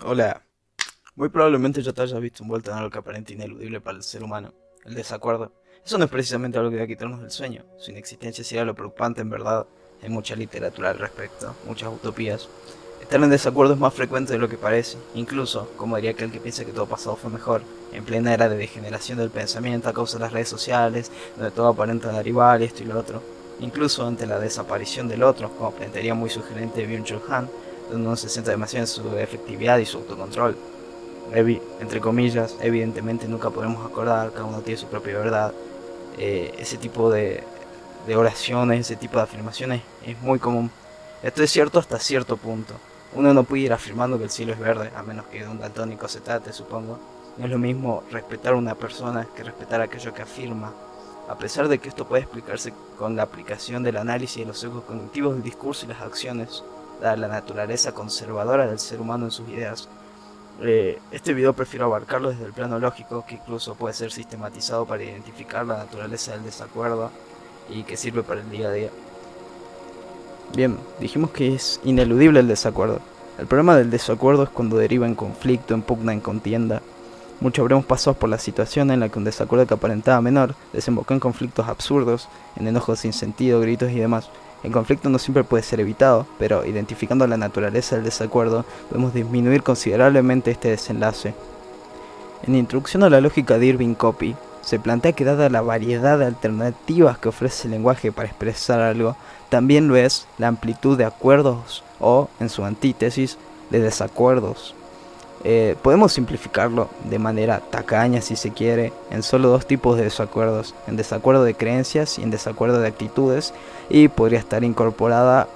Hola, muy probablemente ya te hayas visto envuelto en algo que aparenta ineludible para el ser humano, el desacuerdo. Eso no es precisamente algo que va a quitarnos del sueño, su inexistencia sería lo preocupante en verdad. Hay mucha literatura al respecto, muchas utopías. Estar en desacuerdo es más frecuente de lo que parece, incluso, como diría aquel que piensa que todo pasado fue mejor, en plena era de degeneración del pensamiento a causa de las redes sociales, donde todo aparenta dar igual, esto y lo otro. Incluso ante la desaparición del otro, como plantearía muy sugerente Byung-Chul Han, donde uno se centra demasiado en su efectividad y su autocontrol. Entre comillas, evidentemente nunca podemos acordar, cada uno tiene su propia verdad. Ese tipo de oraciones, ese tipo de afirmaciones es muy común. Esto es cierto hasta cierto punto. Uno no puede ir afirmando que el cielo es verde, a menos que de un daltónico se trate, supongo. No es lo mismo respetar a una persona que respetar aquello que afirma. A pesar de que esto puede explicarse con la aplicación del análisis de los sesgos cognitivos del discurso y las acciones, dada la naturaleza conservadora del ser humano en sus ideas, este video prefiero abarcarlo desde el plano lógico, que incluso puede ser sistematizado para identificar la naturaleza del desacuerdo y que sirve para el día a día. Bien, dijimos que es ineludible el desacuerdo. El problema del desacuerdo es cuando deriva en conflicto, en pugna, en contienda. Muchos habremos pasado por la situación en la que un desacuerdo que aparentaba menor desembocó en conflictos absurdos, en enojos sin sentido, gritos y demás. El conflicto no siempre puede ser evitado, pero identificando la naturaleza del desacuerdo, podemos disminuir considerablemente este desenlace. En Introducción a la lógica de Irving Copy, se plantea que dada la variedad de alternativas que ofrece el lenguaje para expresar algo, también lo es la amplitud de acuerdos o, en su antítesis, de desacuerdos. Podemos simplificarlo de manera tacaña si se quiere en solo dos tipos de desacuerdos, en desacuerdo de creencias y en desacuerdo de actitudes, y podría estar incorporada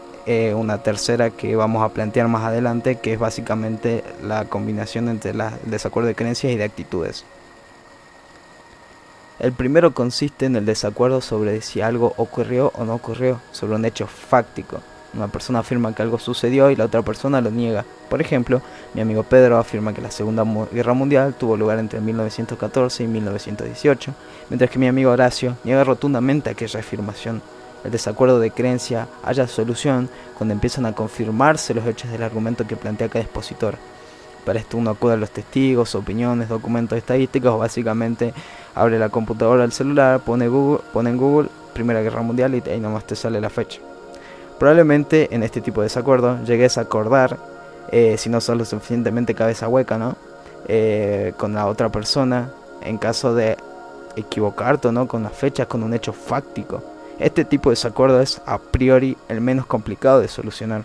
una tercera que vamos a plantear más adelante, que es básicamente la combinación entre el desacuerdo de creencias y de actitudes. El primero consiste en el desacuerdo sobre si algo ocurrió o no ocurrió, sobre un hecho fáctico. Una persona afirma que algo sucedió y la otra persona lo niega. Por ejemplo, mi amigo Pedro afirma que la Segunda Guerra Mundial tuvo lugar entre 1914 y 1918, mientras que mi amigo Horacio niega rotundamente aquella afirmación. El desacuerdo de creencia halla solución cuando empiezan a confirmarse los hechos del argumento que plantea cada expositor. Para esto uno acude a los testigos, opiniones, documentos estadísticos, o básicamente abre la computadora, el celular, pone en Google Primera Guerra Mundial y ahí nomás te sale la fecha. Probablemente en este tipo de desacuerdo llegues a acordar, si no sos lo suficientemente cabeza hueca, ¿no? Con la otra persona, en caso de equivocarte, ¿no? Con las fechas, con un hecho fáctico. Este tipo de desacuerdo es a priori el menos complicado de solucionar.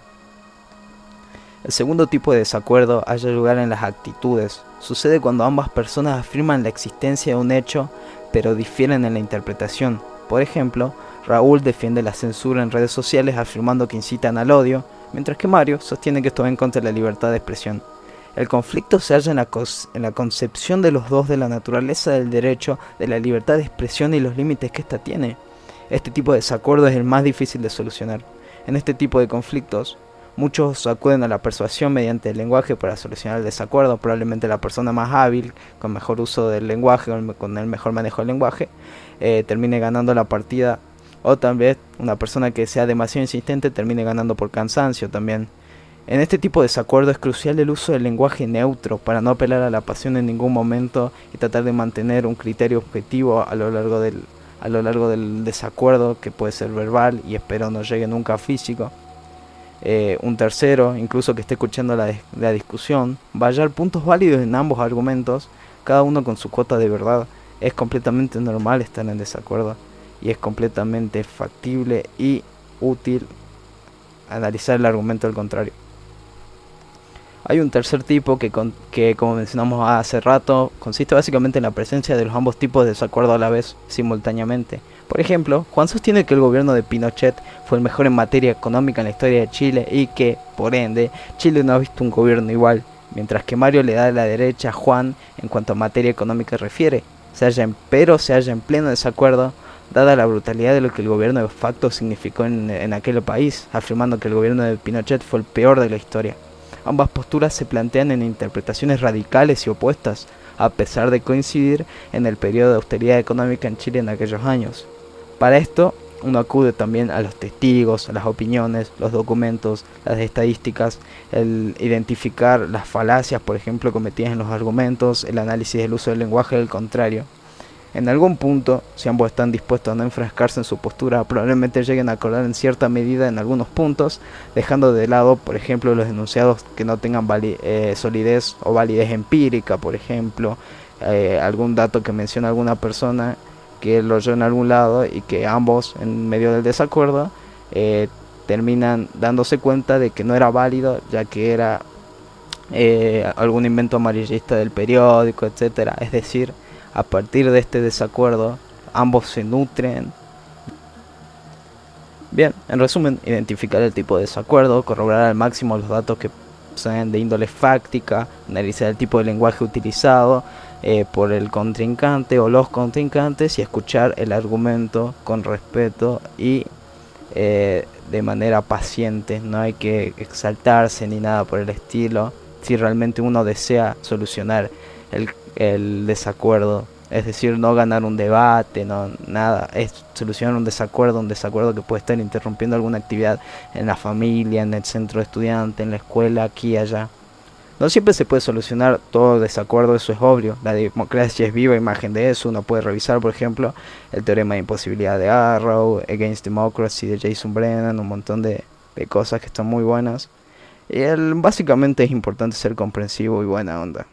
El segundo tipo de desacuerdo halla lugar en las actitudes. Sucede cuando ambas personas afirman la existencia de un hecho, pero difieren en la interpretación. Por ejemplo, Raúl defiende la censura en redes sociales afirmando que incitan al odio, mientras que Mario sostiene que esto va en contra de la libertad de expresión. El conflicto se halla en la concepción de los dos de la naturaleza del derecho, de la libertad de expresión y los límites que ésta tiene. Este tipo de desacuerdo es el más difícil de solucionar. En este tipo de conflictos, muchos acuden a la persuasión mediante el lenguaje para solucionar el desacuerdo. Probablemente la persona más hábil, con mejor uso del lenguaje, con el mejor manejo del lenguaje, termine ganando la partida. O también una persona que sea demasiado insistente termine ganando por cansancio también. En este tipo de desacuerdo es crucial el uso del lenguaje neutro para no apelar a la pasión en ningún momento y tratar de mantener un criterio objetivo a lo largo del desacuerdo, que puede ser verbal y espero no llegue nunca a físico. Un tercero, incluso que esté escuchando la discusión, va a hallar puntos válidos en ambos argumentos, cada uno con su cuota de verdad. Es completamente normal estar en desacuerdo y es completamente factible y útil analizar el argumento del contrario. Hay un tercer tipo que, como mencionamos hace rato, consiste básicamente en la presencia de los ambos tipos de desacuerdo a la vez, simultáneamente. Por ejemplo, Juan sostiene que el gobierno de Pinochet fue el mejor en materia económica en la historia de Chile y que, por ende, Chile no ha visto un gobierno igual, mientras que Mario le da la derecha a Juan en cuanto a materia económica refiere. Pero se halla en pleno desacuerdo, dada la brutalidad de lo que el gobierno de facto significó en aquel país, afirmando que el gobierno de Pinochet fue el peor de la historia. Ambas posturas se plantean en interpretaciones radicales y opuestas, a pesar de coincidir en el periodo de austeridad económica en Chile en aquellos años. Para esto, uno acude también a los testigos, a las opiniones, los documentos, las estadísticas, el identificar las falacias, por ejemplo, cometidas en los argumentos, el análisis del uso del lenguaje del contrario. En algún punto, si ambos están dispuestos a no enfrascarse en su postura, probablemente lleguen a acordar en cierta medida en algunos puntos, dejando de lado, por ejemplo, los enunciados que no tengan solidez o validez empírica, por ejemplo, algún dato que menciona alguna persona que lo oyó en algún lado y que ambos, en medio del desacuerdo, terminan dándose cuenta de que no era válido, ya que era algún invento amarillista del periódico, etcétera. Es decir, a partir de este desacuerdo, ambos se nutren. Bien, en resumen, identificar el tipo de desacuerdo, corroborar al máximo los datos que sean de índole fáctica, analizar el tipo de lenguaje utilizado por el contrincante o los contrincantes y escuchar el argumento con respeto y de manera paciente. No hay que exaltarse ni nada por el estilo si realmente uno desea solucionar el desacuerdo. Es decir, no ganar un debate, no nada, es solucionar un desacuerdo que puede estar interrumpiendo alguna actividad en la familia, en el centro de estudiante, en la escuela, aquí y allá. No siempre se puede solucionar todo desacuerdo, eso es obvio. La democracia es viva imagen de eso. Uno puede revisar, por ejemplo, el teorema de imposibilidad de Arrow, Against Democracy de Jason Brennan, un montón de cosas que están muy buenas. Y básicamente es importante ser comprensivo y buena onda.